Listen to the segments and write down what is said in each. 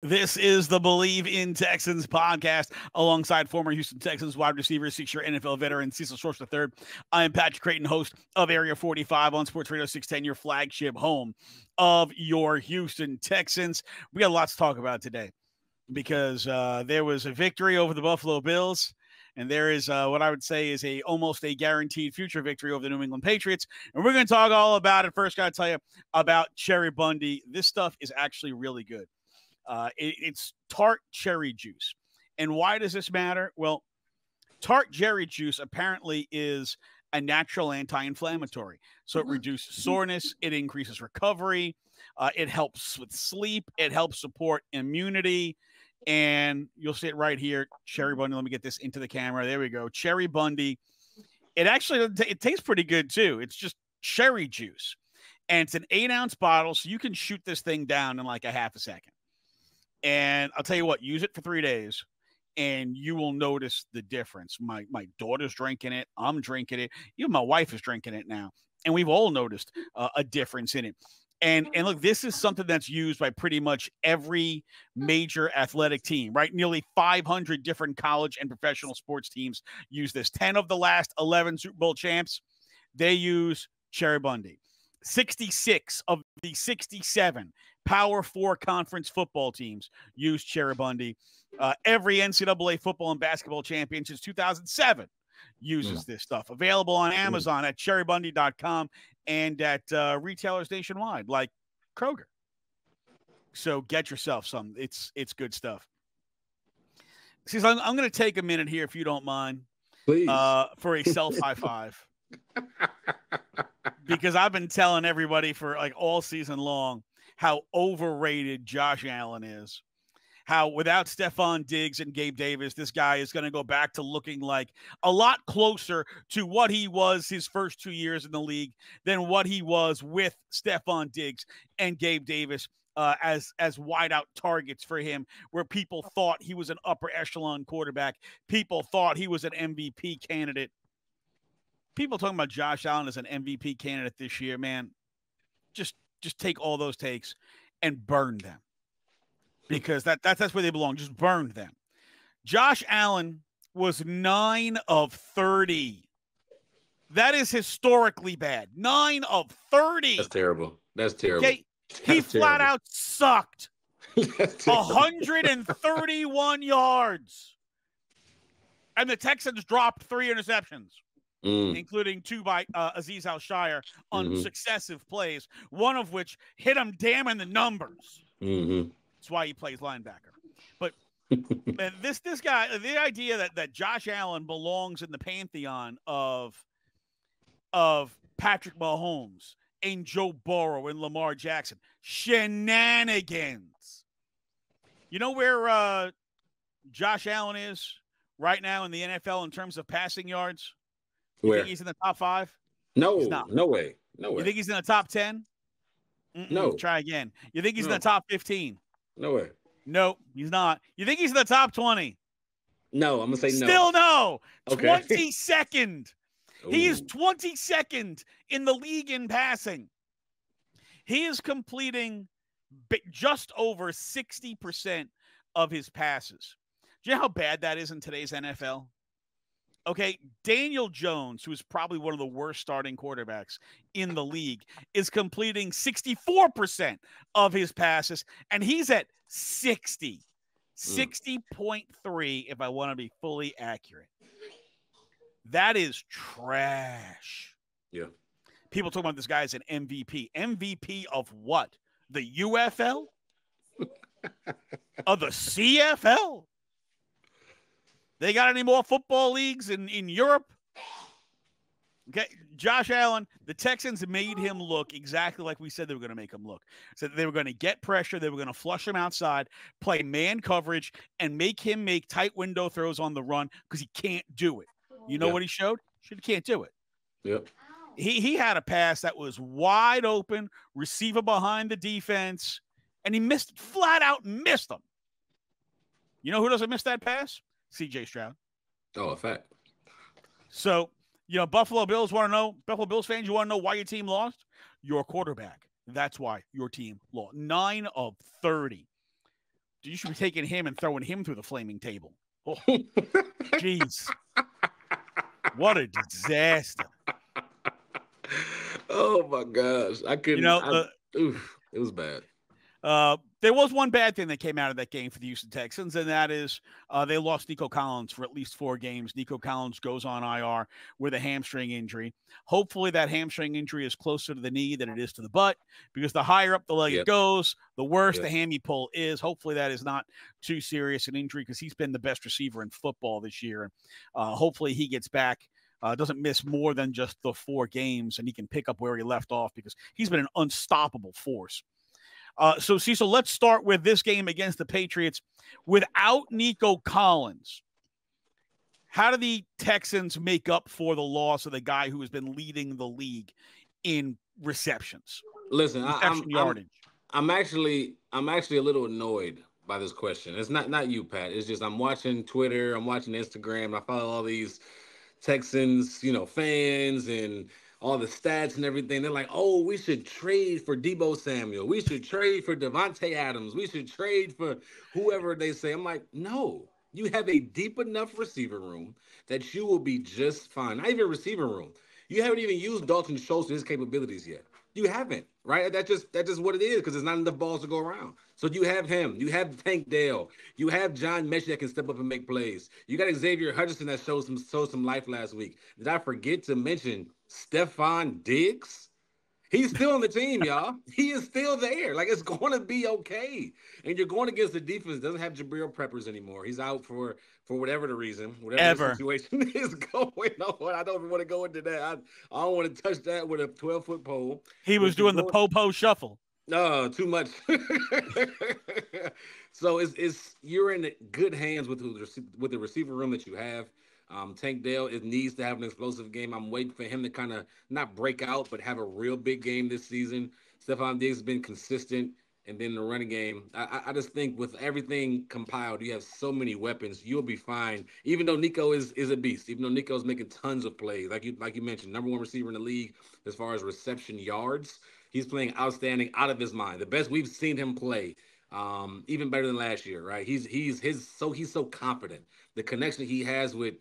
This is the Believe in Texans podcast alongside former Houston Texans wide receiver, 6-year NFL veteran Cecil Stroud the III. I am Patrick Creighton, host of Area 45 on SportsRadio 610, your flagship home of your Houston Texans. We got a lot to talk about today because there was a victory over the Buffalo Bills, and there is what I would say is almost a guaranteed future victory over the New England Patriots. And we're going to talk all about it. First, got to tell you about Cherry Bundy. This stuff is actually really good. It's tart cherry juice. And why does this matter? Well, tart cherry juice apparently is a natural anti-inflammatory. So it reduces soreness. It increases recovery. It helps with sleep. It helps support immunity. And you'll see it right here. Cherry Bundy. Let me get this into the camera. There we go. Cherry Bundy. It tastes pretty good too. It's just cherry juice. And it's an 8-ounce bottle. So you can shoot this thing down in like a half a second. And I'll tell you what, use it for 3 days, and you will notice the difference. My daughter's drinking it. I'm drinking it. Even my wife is drinking it now. And we've all noticed a difference in it. And look, this is something that's used by pretty much every major athletic team, right? Nearly 500 different college and professional sports teams use this. 10 of the last 11 Super Bowl champs, they use Cherry Bundy. 66 of the 67 Power 4 conference football teams use Cherry Bundy. Every NCAA football and basketball champion since 2007 uses this stuff. Available on Amazon at cherrybundy.com and at retailers nationwide like Kroger. So get yourself some. It's good stuff. See, so I'm going to take a minute here, if you don't mind, please, for a self high five. Because I've been telling everybody for like all season long how overrated Josh Allen is. How without Stephon Diggs and Gabe Davis, this guy is going to go back to looking like a lot closer to what he was his first 2 years in the league than what he was with Stephon Diggs and Gabe Davis as wideout targets for him, where people thought he was an upper echelon quarterback. People thought he was an MVP candidate. People talking about Josh Allen as an MVP candidate this year, man, just take all those takes and burn them, because that's where they belong. Just burn them. Josh Allen was 9 of 30. That is historically bad. 9 of 30. That's terrible. That's terrible. Okay? He flat out sucked. 131 yards. And the Texans dropped 3 interceptions. Including 2 by Azeez Al-Shire on successive plays, one of which hit him damn in the numbers. That's why he plays linebacker. But this guy, the idea that Josh Allen belongs in the pantheon of Patrick Mahomes and Joe Burrow and Lamar Jackson, shenanigans. You know where Josh Allen is right now in the NFL in terms of passing yards? You think he's in the top 5? No, he's not. No way. You think he's in the top 10? No. Try again. You think he's in the top 15? No way. No, he's not. You think he's in the top 20? No, I'm going to say no. Still no. Okay. 22nd. He is 22nd in the league in passing. He is completing just over 60% of his passes. Do you know how bad that is in today's NFL? Okay, Daniel Jones, who is probably one of the worst starting quarterbacks in the league, is completing 64% of his passes, and he's at 60. 60.3, if I want to be fully accurate. That is trash. Yeah. People talking about this guy as an MVP. MVP of what? The UFL? Of the CFL? They got any more football leagues in Europe? Okay, Josh Allen, the Texans made him look exactly like we said they were going to make him look. So they were going to get pressure, they were going to flush him outside, play man coverage, and make him make tight window throws on the run because he can't do it. You know what he showed? He can't do it. Yep. He had a pass that was wide open, receiver behind the defense, and he flat out missed him. You know who doesn't miss that pass? CJ Stroud. Oh, a fact. So, Buffalo Bills want to know, Buffalo Bills fans, you want to know why your team lost? Your quarterback. That's why your team lost. 9 of 30. You should be taking him and throwing him through the flaming table. Oh, jeez. What a disaster. Oh, my gosh. I couldn't. It was bad. There was one bad thing that came out of that game for the Houston Texans, and that is they lost Nico Collins for at least 4 games. Nico Collins goes on IR with a hamstring injury. Hopefully that hamstring injury is closer to the knee than it is to the butt, because the higher up the leg it goes, the worse the hammy pull is. Hopefully that is not too serious an injury, because he's been the best receiver in football this year. And hopefully he gets back. Doesn't miss more than just the 4 games, and he can pick up where he left off, because he's been an unstoppable force. So, Cecil, let's start with this game against the Patriots. Without Nico Collins, how do the Texans make up for the loss of the guy who has been leading the league in receptions? Listen, I'm actually a little annoyed by this question. It's not you, Pat. It's just I'm watching Twitter, I'm watching Instagram. I follow all these Texans, fans and all the stats and everything. They're like, oh, we should trade for Deebo Samuel. We should trade for Devontae Adams. We should trade for whoever they say. I'm like, no, you have a deep enough receiver room that you will be just fine. Not even a receiver room. You haven't even used Dalton Schultz and his capabilities yet. You haven't, right? That's just what it is, because there's not enough balls to go around. So you have him. You have Tank Dell. You have John Mechie that can step up and make plays. You got Xavier Hutchinson that showed some life last week. Did I forget to mention Stephon Diggs? He's still on the team, y'all. He is still there. Like, it's going to be okay. And you're going against the defense that doesn't have Jabril Peppers anymore. He's out for whatever the reason, whatever the situation is going on. I don't even want to go into that. I don't want to touch that with a 12-foot pole. He was doing the po-po shuffle. No, too much. So you're in good hands with the receiver room that you have. Tank Dell needs to have an explosive game. I'm waiting for him to kind of not break out, but have a real big game this season. Stephon Diggs has been consistent. And then the running game, I just think with everything compiled, you have so many weapons, you'll be fine. Even though Nico is a beast, even though Nico's making tons of plays, like you mentioned, number 1 receiver in the league as far as reception yards. He's playing outstanding, out of his mind. The best we've seen him play, even better than last year, right? He's so confident. The connection he has with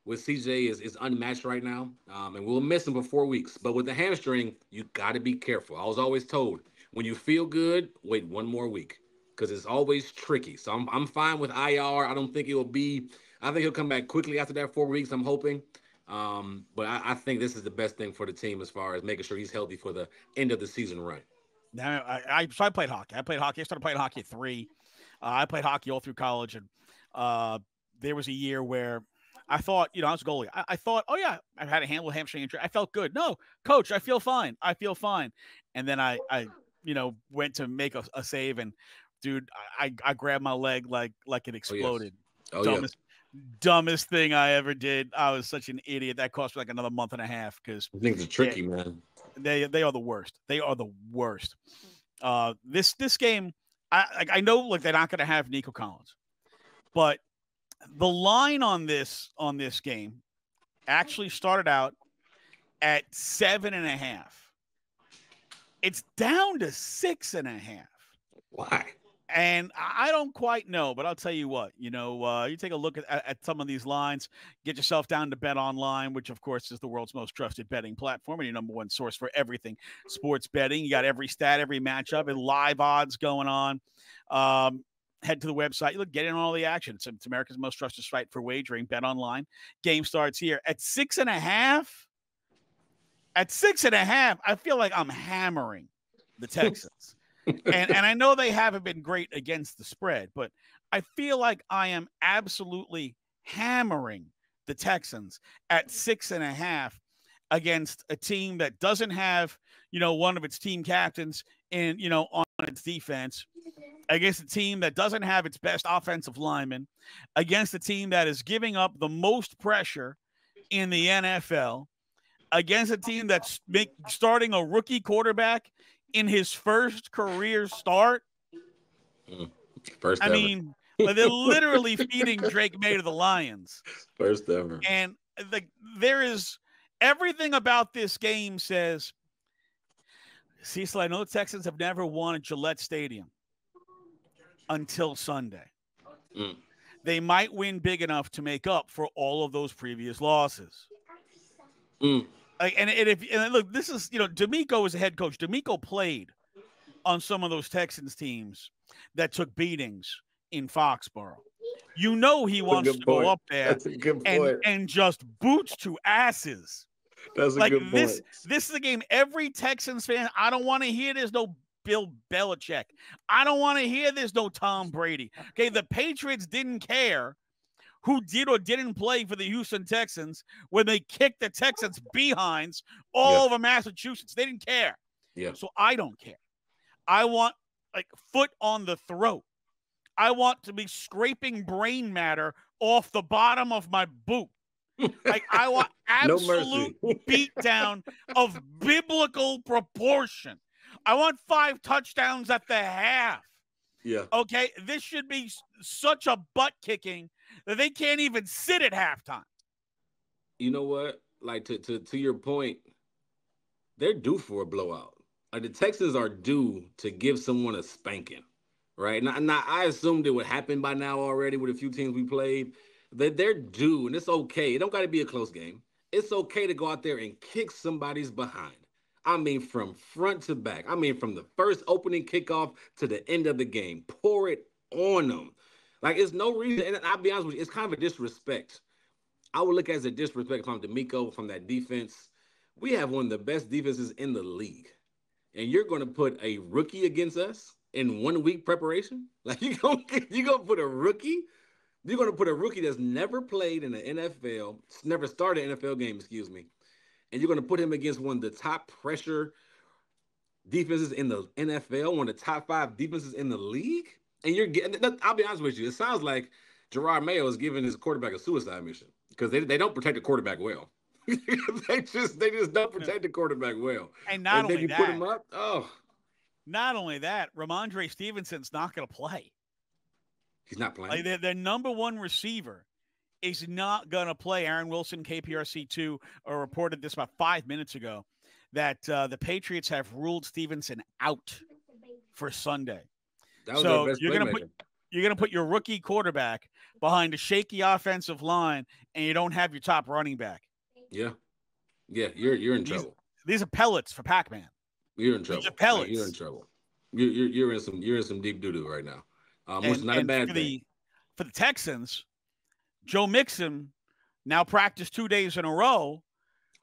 CJ is unmatched right now, and we'll miss him for 4 weeks. But with the hamstring, you got to be careful. I was always told, when you feel good, wait 1 more week, because it's always tricky. So I'm fine with IR. I don't think it will be. I think he'll come back quickly after that 4 weeks. I'm hoping. But I think this is the best thing for the team as far as making sure he's healthy for the end of the season run. Now, I played hockey. I started playing hockey at 3. I played hockey all through college, and there was a year where I thought, I was a goalie. I thought, oh yeah, I've had a hamstring injury. I felt good. No, coach, I feel fine. And then I went to make a save, and dude, I grabbed my leg like it exploded. Dumbest thing I ever did. I was such an idiot. That cost me like another month and a half, because things are tricky, man. They are the worst. They are the worst. This game, I know, like, they're not going to have Nico Collins, but the line on this game actually started out at 7.5. It's down to 6.5. Why? And I don't quite know, but I'll tell you what, you take a look at some of these lines, get yourself down to Bet Online, which of course is the world's most trusted betting platform and your number 1 source for everything sports betting. You got every stat, every matchup, and live odds going on. Head to the website. Get in on all the action. It's America's most trusted site for wagering. Bet Online. Game starts here at 6.5. At 6.5, I feel like I'm hammering the Texans. and I know they haven't been great against the spread, but I feel like I am absolutely hammering the Texans at 6.5 against a team that doesn't have, one of its team captains on its defense, against a team that doesn't have its best offensive lineman, against a team that is giving up the most pressure in the NFL, against a team that's starting a rookie quarterback in his first career start. First ever. I mean, they're literally feeding Drake May to the Lions. First ever. And there is everything about this game says, Cecil, I know the Texans have never won at Gillette Stadium, until Sunday. Mm. They might win big enough to make up for all of those previous losses. Mm. And look, this is, D'Amico is a head coach. D'Amico played on some of those Texans teams that took beatings in Foxboro. He wants to go up there and just boots to asses. That's a good point. This is a game every Texans fan, I don't want to hear there's no Bill Belichick. I don't want to hear there's no Tom Brady. Okay, the Patriots didn't care who did or didn't play for the Houston Texans when they kicked the Texans' behinds all over Massachusetts. They didn't care. Yeah. So I don't care. I want, foot on the throat. I want to be scraping brain matter off the bottom of my boot. I want absolute beatdown of biblical proportion. I want 5 touchdowns at the half. Yeah. Okay, this should be such a butt kicking that they can't even sit at halftime. You know what? Like to your point, they're due for a blowout. Like the Texans are due to give someone a spanking, right? Now I assumed it would happen by now already with a few teams we played. They're due, and it's okay. It don't got to be a close game. It's okay to go out there and kick somebody's behind. I mean, from front to back. I mean, from the first opening kickoff to the end of the game. Pour it on them. Like, it's no reason. And I'll be honest with you, it's kind of a disrespect. I would look at it as a disrespect from D'Amico, from that defense. We have one of the best defenses in the league. And you're going to put a rookie against us in 1 week preparation? Like, you're going to put a rookie? You're going to put a rookie that's never played in the NFL, never started an NFL game, and you're going to put him against one of the top pressure defenses in the NFL, one of the top 5 defenses in the league? And you're getting, I'll be honest with you, it sounds like Gerard Mayo is giving his quarterback a suicide mission because they don't protect the quarterback well. they just don't protect the quarterback well. And not only that, put him up, not only that, Ramondre Stevenson's not going to play. He's not playing. Like their number one receiver is not going to play. Aaron Wilson, KPRC2, reported this about 5 minutes ago that the Patriots have ruled Stevenson out for Sunday. That was their best playmaker. You're going to put your rookie quarterback behind a shaky offensive line, and you don't have your top running back. Yeah. You're in trouble. These are pellets for Pac-Man. You're in trouble. These are pellets. You're in trouble. You're in some deep doo-doo right now. Which is not a bad thing. For the Texans, Joe Mixon now practiced 2 days in a row.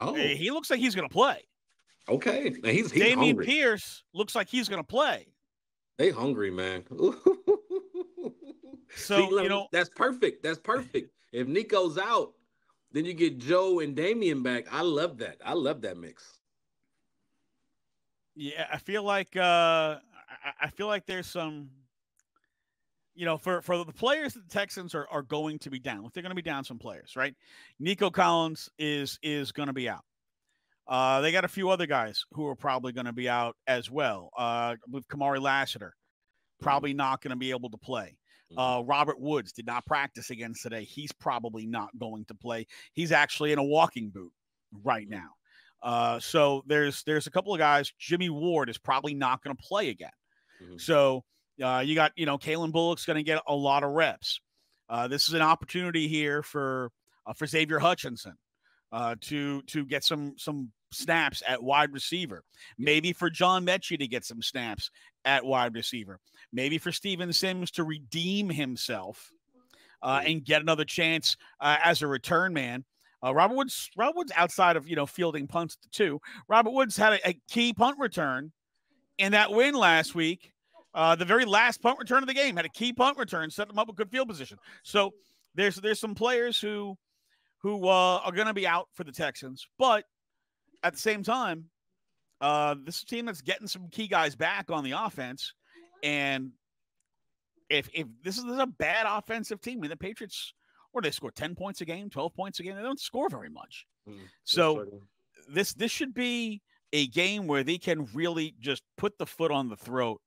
Oh, he looks like he's going to play. Okay, now he's Damian hungry. Pierce looks like he's going to play. They hungry, man. So see, that's perfect. That's perfect. If Nico's out, then you get Joe and Damian back. I love that. I love that mix. Yeah, I feel like there's some. For the players that the Texans are going to be down, if they're going to be down some players, right? Nico Collins is going to be out. They got a few other guys who are probably going to be out as well. With Kamari Lassiter, probably not going to be able to play. Robert Woods did not practice again today. He's probably not going to play. He's actually in a walking boot right now. So there's a couple of guys. Jimmy Ward is probably not going to play again. Mm-hmm. So you got, Kalen Bullock's going to get a lot of reps. This is an opportunity here for Xavier Hutchinson to get some snaps at wide receiver. Maybe for John Mechie to get some snaps at wide receiver. Maybe for Steven Sims to redeem himself and get another chance as a return man. Robert Woods outside of, fielding punts too. Robert Woods had a key punt return in that win last week. The very last punt return of the game had a key punt return, set them up with good field position. So there's some players who are going to be out for the Texans, but at the same time, this is a team that's getting some key guys back on the offense. And if this is a bad offensive team, the Patriots, or they score 10 points a game, 12 points a game, they don't score very much. So this should be a game where they can really just put the foot on the throat.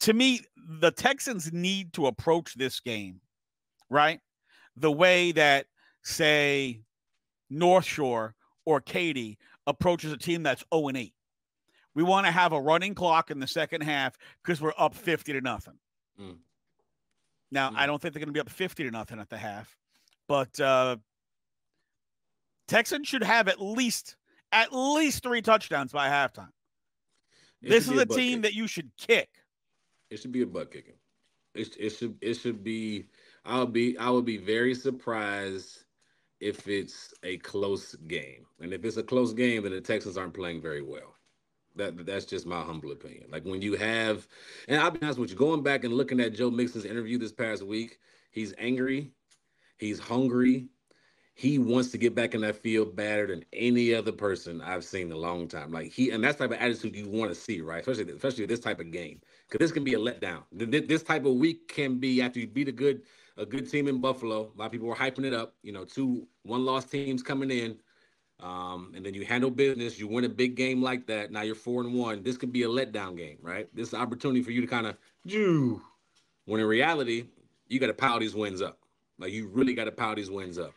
To me, the Texans need to approach this game, right, the way that, say, North Shore or Katy approaches a team that's 0-8. We want to have a running clock in the second half because we're up 50-0. Now, I don't think they're going to be up 50-0 at the half, but Texans should have at least 3 touchdowns by halftime. This is a team that you should kick. It should be a butt kicking. It should be. I would be very surprised if it's a close game, and if it's a close game, then the Texans aren't playing very well. That's just my humble opinion. Like when you have, and I'll be honest with you, going back and looking at Joe Mixon's interview this past week, he's angry, he's hungry, he wants to get back in that field better than any other person I've seen in a long time. Like and that's the type of attitude you want to see, right? Especially this type of game, because this can be a letdown. This type of week can be after you beat a good team in Buffalo. A lot of people were hyping it up. You know, 2 1-loss teams coming in, and then you handle business. You win a big game like that. Now you're 4-1. This could be a letdown game, right? This is an opportunity for you to kind of when in reality you got to pile these wins up. Like you really got to pile these wins up.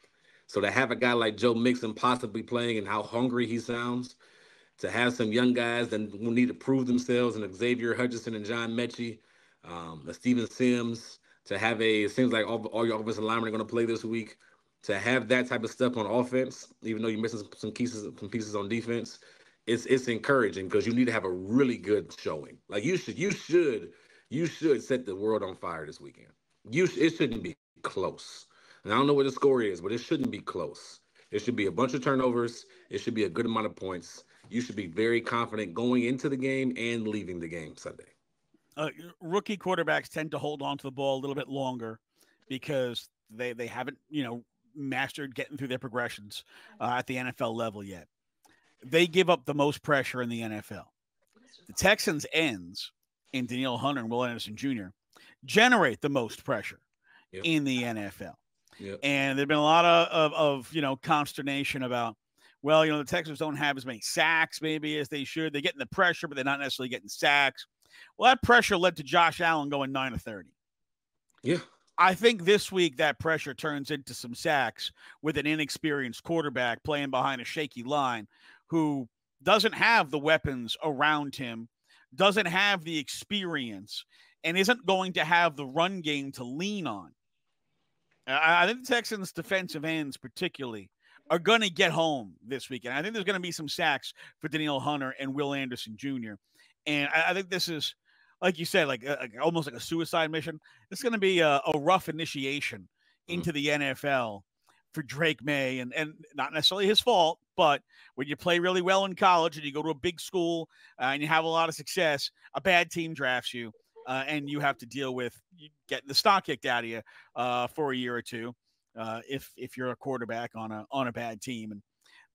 So to have a guy like Joe Mixon possibly playing and how hungry he sounds, to have some young guys that will need to prove themselves, and Xavier Hutchinson and John Mechie, Steven Sims, it seems like all your offensive linemen are going to play this week. To have that type of stuff on offense, even though you're missing some pieces on defense, it's encouraging because you need to have a really good showing. Like you should set the world on fire this weekend. It shouldn't be close. And I don't know what the score is, but it shouldn't be close. It should be a bunch of turnovers. It should be a good amount of points. You should be very confident going into the game and leaving the game Sunday. Rookie quarterbacks tend to hold on to the ball a little bit longer because they haven't, mastered getting through their progressions at the NFL level yet. They give up the most pressure in the NFL. The Texans ends in Danielle Hunter and Will Anderson Jr. generate the most pressure in the NFL. Yep. And there's been a lot of consternation about, the Texans don't have as many sacks maybe as they should. They're getting the pressure, but they're not necessarily getting sacks. Well, that pressure led to Josh Allen going 9-30. Yeah. I think this week that pressure turns into some sacks with an inexperienced quarterback playing behind a shaky line who doesn't have the weapons around him, doesn't have the experience, and isn't going to have the run game to lean on. I think the Texans' defensive ends particularly are going to get home this weekend. I think there's going to be some sacks for Danielle Hunter and Will Anderson Jr. And I think this is, like you said, like almost like a suicide mission. It's going to be a rough initiation into the NFL for Drake May, and not necessarily his fault, but when you play really well in college and you go to a big school and you have a lot of success, a bad team drafts you. And you have to deal with getting the stock kicked out of you for a year or two if you're a quarterback on a bad team. And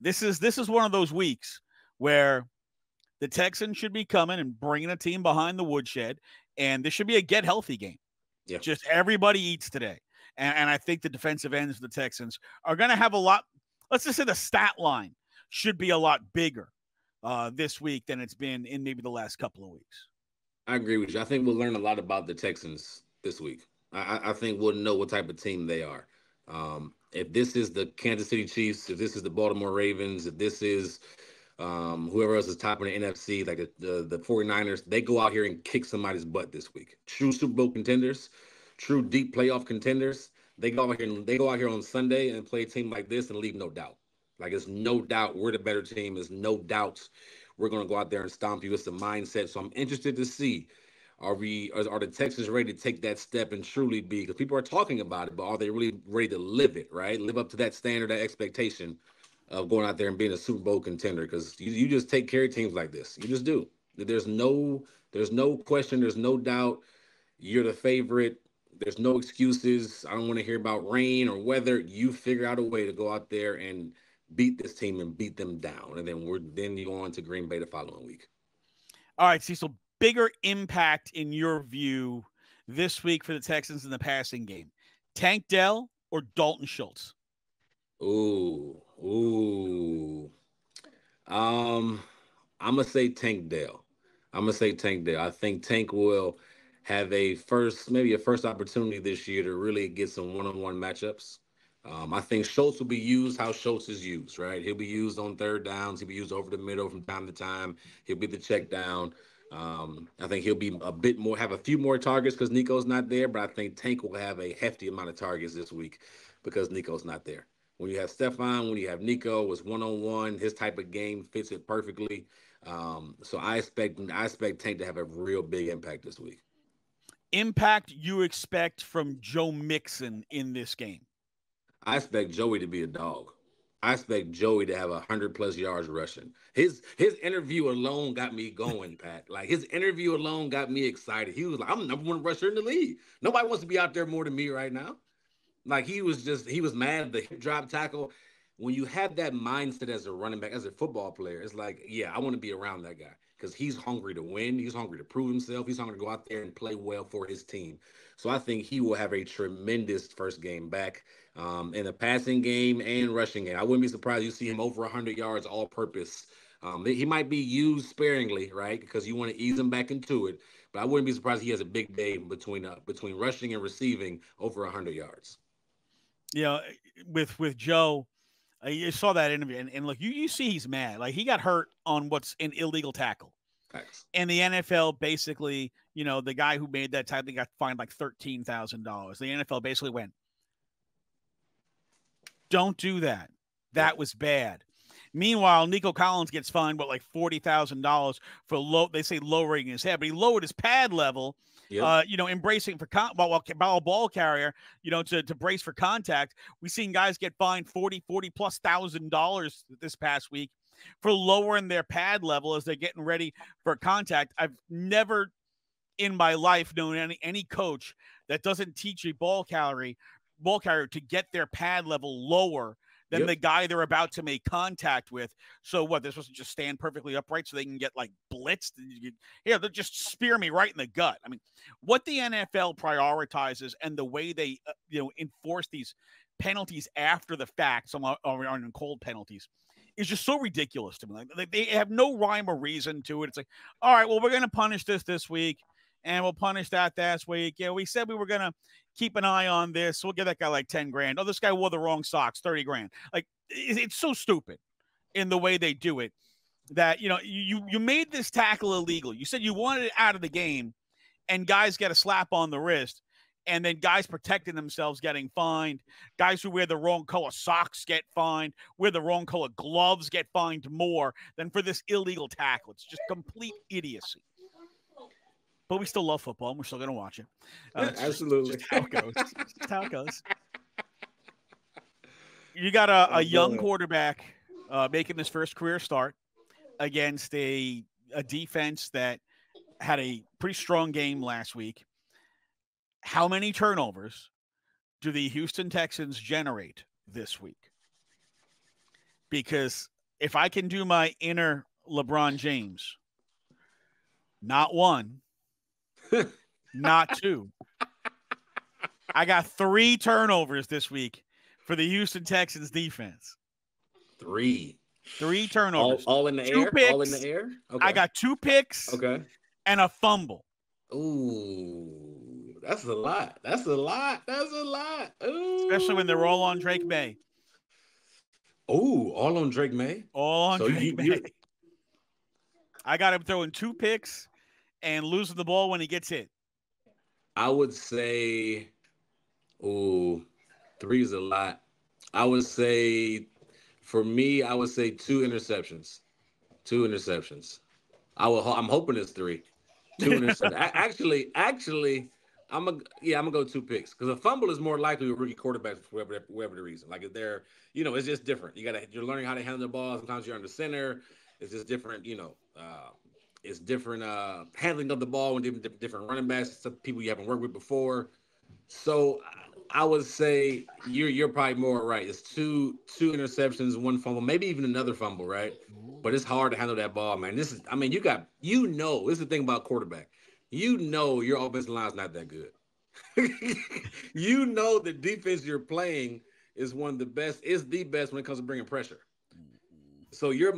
this is one of those weeks where the Texans should be coming and bringing a team behind the woodshed, and this should be a get healthy game. Yeah. Just everybody eats today, and I think the defensive ends of the Texans are going to have a lot. Let's just say the stat line should be a lot bigger this week than it's been in maybe the last couple of weeks. I agree with you. I think we'll learn a lot about the Texans this week. I think we'll know what type of team they are. If this is the Kansas City Chiefs, if this is the Baltimore Ravens, if this is whoever else is top in the NFC, like the 49ers, they go out here and kick somebody's butt this week. True Super Bowl contenders, true deep playoff contenders. They go out here on Sunday and play a team like this and leave no doubt. Like it's no doubt we're the better team. There's no doubt we're going to go out there and stomp you. It's the mindset. So I'm interested to see, are the Texans ready to take that step and truly be, because people are talking about it, but are they really ready to live it, right? Live up to that standard, that expectation of going out there and being a Super Bowl contender, because you just take care of teams like this. You just do. There's no question. There's no doubt. You're the favorite. There's no excuses. I don't want to hear about rain or weather. You figure out a way to go out there and beat this team and beat them down. And then you go on to Green Bay the following week. All right, Cecil, bigger impact in your view this week for the Texans in the passing game, Tank Dell or Dalton Schultz? I'm gonna say Tank Dell. I think Tank will have maybe a first opportunity this year to really get some one-on-one matchups. I think Schultz will be used how Schultz is used, right? He'll be used on third downs. He'll be used over the middle from time to time. He'll be the check down. I think he'll be have a few more targets because Nico's not there, but I think Tank will have a hefty amount of targets this week because Nico's not there. When you have Stephon, when you have Nico, it's one-on-one. His type of game fits it perfectly. So I expect Tank to have a real big impact this week. Impact you expect from Joe Mixon in this game? I expect Joey to be a dog. I expect Joey to have 100+ yards rushing. His interview alone got me going, Pat. Like his interview alone got me excited. He was like, "I'm the number one rusher in the league. Nobody wants to be out there more than me right now." Like he was mad at the hip drop tackle. When you have that mindset as a running back, as a football player, it's like, yeah, I want to be around that guy because he's hungry to win. He's hungry to prove himself. He's hungry to go out there and play well for his team. So I think he will have a tremendous first game back in the passing game and rushing game. I wouldn't be surprised you see him over 100 yards all purpose. He might be used sparingly, right? Because you want to ease him back into it. But I wouldn't be surprised he has a big day between rushing and receiving over 100 yards. Yeah, with Joe, you saw that interview, and look, you see he's mad. Like he got hurt on what's an illegal tackle. Thanks. And the NFL basically, the guy who made that tackle got fined like $13,000. The NFL basically went, don't do that. That was bad. Meanwhile, Nico Collins gets fined, like $40,000 for lowering his head, but he lowered his pad level. Yep. Embracing for ball carrier, to brace for contact. We've seen guys get fined $40,000+ this past week for lowering their pad level as they're getting ready for contact. I've never in my life known any coach that doesn't teach a ball carrier to get their pad level lower than the guy they're about to make contact with. So what? They're supposed to just stand perfectly upright so they can get like blitzed? They'll just spear me right in the gut. I mean, what the NFL prioritizes and the way they enforce these penalties after the fact, some are on cold penalties, is just so ridiculous to me. Like they have no rhyme or reason to it. It's like, all right, well, we're going to punish this week, and we'll punish that week. Yeah, we said we were going to keep an eye on this. We'll give that guy like 10 grand. Oh, this guy wore the wrong socks, 30 grand. Like it's so stupid in the way they do it that, you made this tackle illegal. You said you wanted it out of the game, and guys get a slap on the wrist, and then guys protecting themselves getting fined. Guys who wear the wrong color socks get fined. Wear the wrong color gloves get fined more than for this illegal tackle. It's just complete idiocy. But we still love football, and we're still going to watch it. Absolutely. Just how it goes. Just how it goes. You got a young quarterback making his first career start against a defense that had a pretty strong game last week. How many turnovers do the Houston Texans generate this week? Because if I can do my inner LeBron James, not one, not two. I got 3 turnovers this week for the Houston Texans defense. 3 turnovers. All in the 2 air? Picks. All in the air? Okay. I got 2 picks. Okay. And a fumble. Ooh, that's a lot. Ooh. Especially when they're all on Drake May. Ooh, all on Drake May? All on Drake May. I got him throwing 2 picks and losing the ball when he gets hit. I would say, 3 is a lot. I would say, for me, 2 interceptions. 2 interceptions. I'm hoping it's 3. 2 interceptions. Actually, I'm gonna go 2 picks because a fumble is more likely with rookie quarterbacks for whatever the reason. Like if they're, it's just different. You're learning how to handle the ball. Sometimes you're under center. It's just different. It's different handling of the ball when different running backs, some people you haven't worked with before. So I would say you're probably more right. It's two interceptions, 1 fumble, maybe even another fumble, right? But it's hard to handle that ball, man. This is the thing about quarterback. Your offensive line's not that good. The defense you're playing is one of the best, is the best when it comes to bringing pressure. So your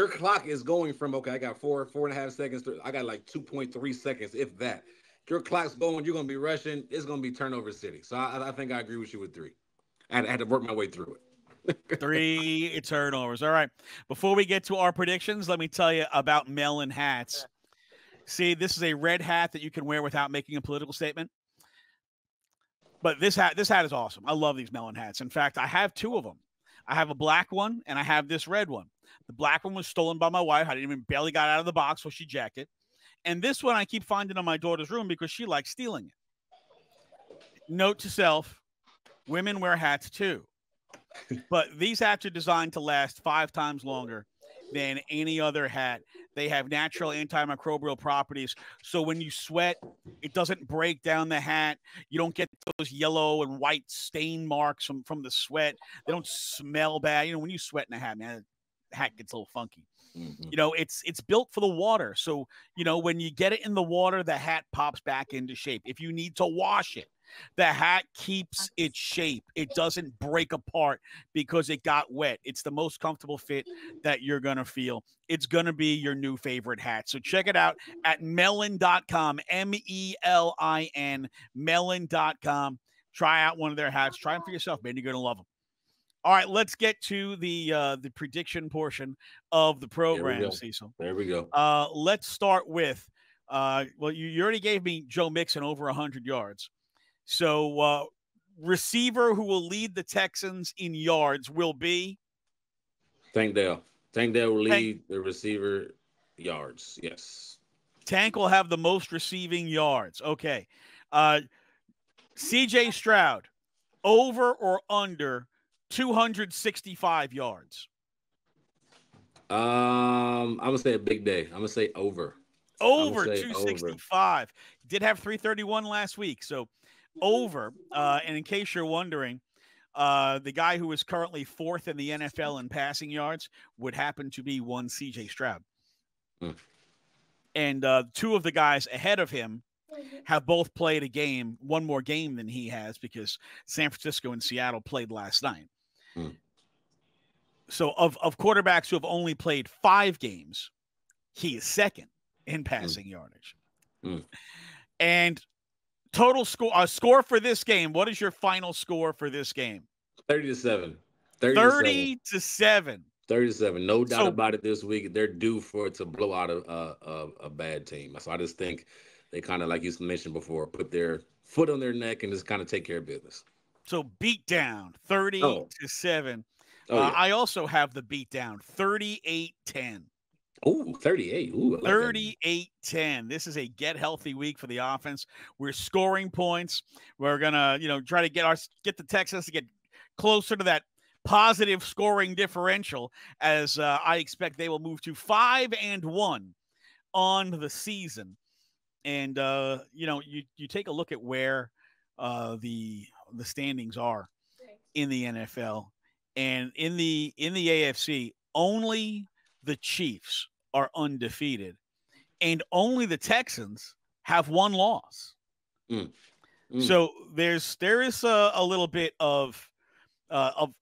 clock is going from, okay, I got 4.5 seconds. I got like 2.3 seconds, if that. Your clock's going, you're going to be rushing. It's going to be turnover city. So I think I agree with you with 3. I had to work my way through it. 3 turnovers. All right. Before we get to our predictions, let me tell you about Melon Hats. See, this is a red hat that you can wear without making a political statement. But this hat is awesome. I love these melon hats. In fact, I have two of them. I have a black one and I have this red one. The black one was stolen by my wife. I didn't even barely got out of the box, so she jacked it. And this one I keep finding in my daughter's room because she likes stealing it. Note to self, women wear hats too. But these hats are designed to last 5 times longer than any other hat. They have natural antimicrobial properties. So when you sweat, it doesn't break down the hat. You don't get those yellow and white stain marks from the sweat. They don't smell bad. You know, when you sweat in a hat, man, the hat gets a little funky. Mm-hmm. You know, it's built for the water. So, you know, when you get it in the water, the hat pops back into shape. If you need to wash it, the hat keeps its shape. It doesn't break apart because it got wet. It's the most comfortable fit that you're going to feel. It's going to be your new favorite hat. So check it out at melon.com, MELIN, melon.com. Try out one of their hats. Try them for yourself, man. You're going to love them. All right, let's get to the prediction portion of the program, Cecil. There we go. Let's start with, well, you already gave me Joe Mixon over 100 yards. So receiver who will lead the Texans in yards will be? Tank Dell. Tank Dell will lead the receiver yards, yes. Tank will have the most receiving yards. Okay. CJ Stroud, over or under 265 yards? I'm going to say a big day. I'm going to say over. Over 265. Over. Did have 331 last week, so over. And in case you're wondering, the guy who is currently 4th in the NFL in passing yards would happen to be one CJ Stroud. And 2 of the guys ahead of him have both played one more game than he has, because San Francisco and Seattle played last night. So of quarterbacks who have only played 5 games, he is 2nd in passing yardage. And total score for this game. What is your final score for this game? 30-7. 30-7. 30-7. No doubt about it this week. They're due for it to blow out a bad team. So I just think they kind of, like you mentioned before, put their foot on their neck and just kind of take care of business. So beat down 30-7. Yeah. I also have the beat down 38-10. Ooh, 38. Ooh, 38-10. This is a get healthy week for the offense. We're scoring points. We're gonna, try to get the Texans to get closer to that positive scoring differential, as I expect they will move to 5-1 on the season. And you take a look at where the standings are in the NFL, and in the AFC, only the Chiefs are undefeated, and only the Texans have 1 loss. So there is a little bit of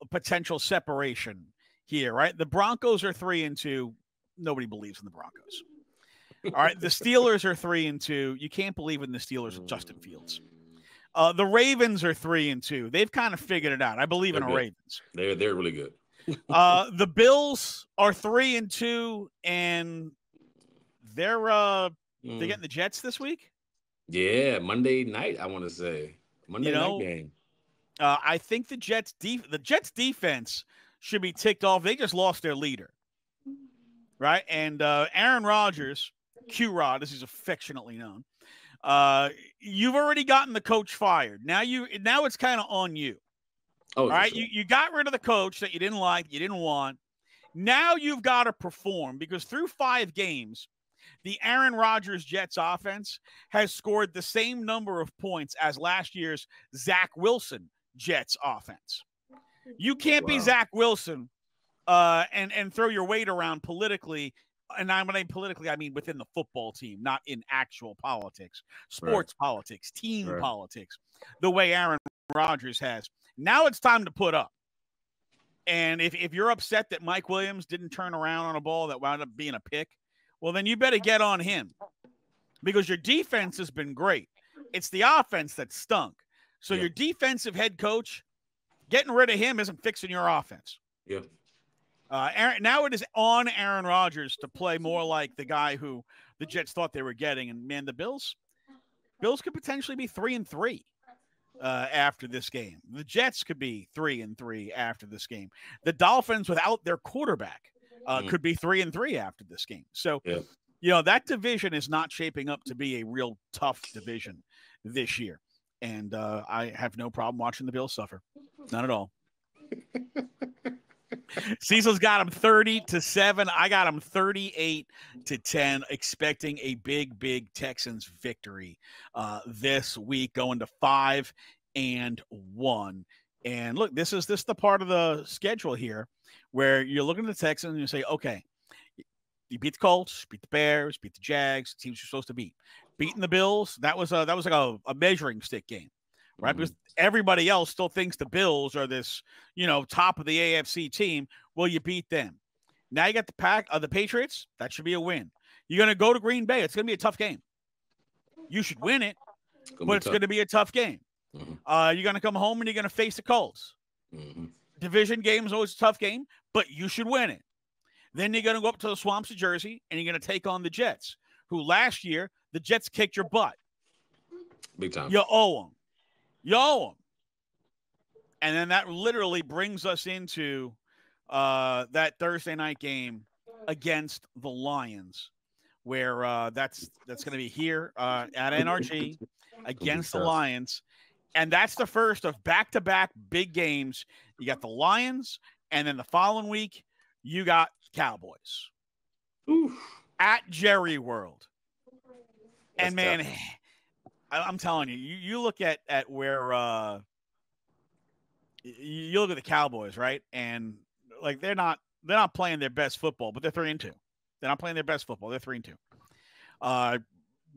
potential separation here, right? The Broncos are 3-2. Nobody believes in the Broncos. All right, the Steelers are 3-2. You can't believe in the Steelers with Justin Fields. The Ravens are 3-2. They've kind of figured it out. I believe in the Ravens. They're really good. The Bills are 3-2, and they're getting the Jets this week. Yeah, Monday night. I want to say Monday night game. I think the Jets defense should be ticked off. They just lost their leader, right? And Aaron Rodgers, Q-Rod, as he's affectionately known. You've already gotten the coach fired. Now it's kind of on you. Oh, all right. Sure. You got rid of the coach that you didn't like, you didn't want. Now you've got to perform, because through 5 games, the Aaron Rodgers Jets offense has scored the same number of points as last year's Zach Wilson Jets offense. You can't be Zach Wilson and throw your weight around politically. And when I mean politically, I mean within the football team, not in actual politics, sports politics, team politics, the way Aaron Rodgers has. Now it's time to put up. And if you're upset that Mike Williams didn't turn around on a ball that wound up being a pick, well, then you better get on him, because your defense has been great. It's the offense that stunk. So your defensive head coach, getting rid of him isn't fixing your offense. Yeah. Now it is on Aaron Rodgers to play more like the guy who the Jets thought they were getting. And, man, the Bills could potentially be 3-3 after this game. The Jets could be 3-3 after this game. The Dolphins, without their quarterback, could be 3-3 after this game. So, that division is not shaping up to be a real tough division this year. And I have no problem watching the Bills suffer. Not at all. Cecil's got him 30-7. I got him 38-10, expecting a big Texans victory this week, going to 5-1. And look, this is the part of the schedule here where you're looking at the Texans and you say, okay, you beat the Colts, beat the Bears, beat the Jags, teams you're supposed to beat. Beating the Bills, that was like a measuring stick game, right? Because everybody else still thinks the Bills are this, top of the AFC team. Well, you beat them. Now you got the Patriots. That should be a win. You're going to go to Green Bay. It's going to be a tough game. You should win it, but it's going to be a tough game. You're going to come home and you're going to face the Colts. Division game is always a tough game, but you should win it. Then you're going to go up to the swamps of Jersey, and you're going to take on the Jets, who last year, the Jets kicked your butt. Big time. You owe them. And then that literally brings us into that Thursday night game against the Lions, where that's going to be here at NRG against the Lions. And that's the first of back-to-back big games. You got the Lions, and then the following week, you got Cowboys. At Jerry World. And, man, I'm telling you, you look at where you look at the Cowboys, right? And, like, they're not playing their best football, but they're 3-2. They're not playing their best football. They're 3-2.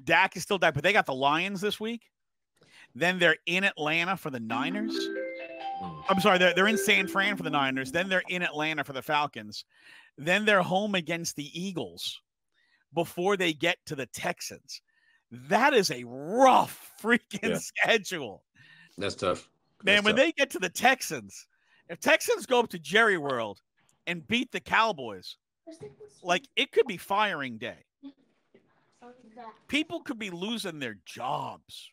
Dak is still Dak, but they got the Lions this week. Then they're in Atlanta for the Niners. I'm sorry, they're in San Fran for the Niners. Then they're in Atlanta for the Falcons. Then they're home against the Eagles before they get to the Texans. That is a rough freaking schedule. That's tough. Man, when they get to the Texans, if Texans go up to Jerry World and beat the Cowboys, like, it could be firing day. People could be losing their jobs.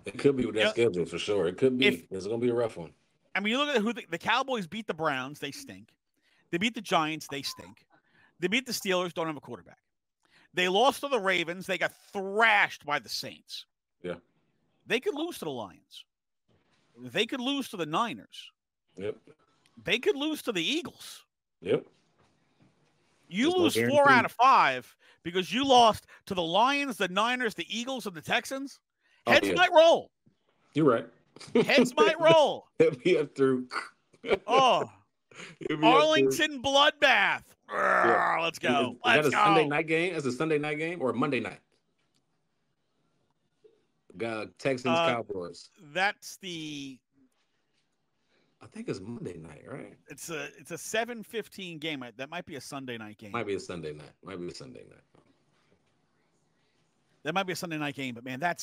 It could be with that schedule for sure. It could be. It's going to be a rough one. I mean, you look at who the Cowboys beat the Browns. They stink. They beat the Giants. They stink. They beat the Steelers. Don't have a quarterback. They lost to the Ravens. They got thrashed by the Saints. Yeah. They could lose to the Lions. They could lose to the Niners. Yep. They could lose to the Eagles. Yep. You lose 4 out of 5 because you lost to the Lions, the Niners, the Eagles, and the Texans. Heads might roll. You're right. Heads might roll. It'll be up through. Arlington bloodbath. Let's go. Is that a Sunday night game? That's a Sunday night game or a Monday night? Texans Cowboys. That's the. I think it's Monday night, right? It's a 7:15 game. That might be a Sunday night game. Might be a Sunday night. That might be a Sunday night game, but man, that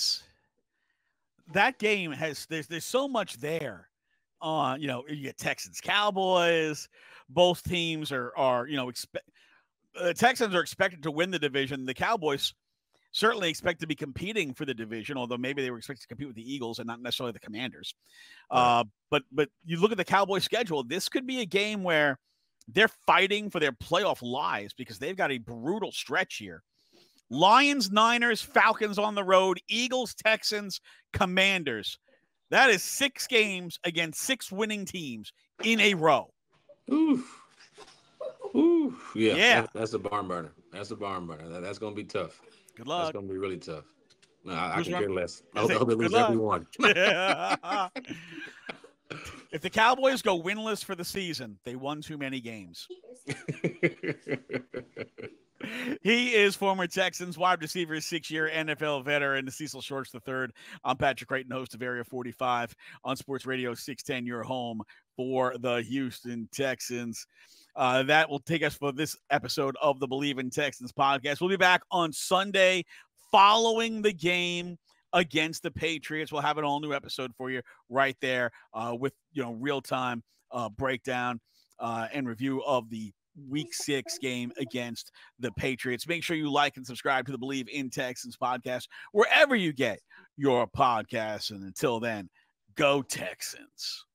game has there's so much there. You get Texans Cowboys. Both teams are the Texans are expected to win the division. The Cowboys certainly expect to be competing for the division, although maybe they were expected to compete with the Eagles and not necessarily the Commanders. Right. But you look at the Cowboys schedule, this could be a game where they're fighting for their playoff lives because they've got a brutal stretch here. Lions, Niners, Falcons on the road, Eagles, Texans, Commanders. That is 6 games against 6 winning teams in a row. Oof. Yeah. That's a barn burner. That's going to be tough. Good luck. That's going to be really tough. No, I can care less. I hope they lose everyone. If the Cowboys go winless for the season, they won too many games. He is former Texans wide receiver, 6-year NFL veteran, Cecil Shorts III. I'm Patrick Creighton, host of Area 45 on Sports Radio 610, your home for the Houston Texans. That will take us for this episode of the Believe in Texans podcast. We'll be back on Sunday following the game against the Patriots. We'll have an all-new episode for you right there with real-time breakdown and review of the Week 6 game against the Patriots. Make sure you like and subscribe to the Believe in Texans podcast wherever you get your podcasts. And until then, go Texans.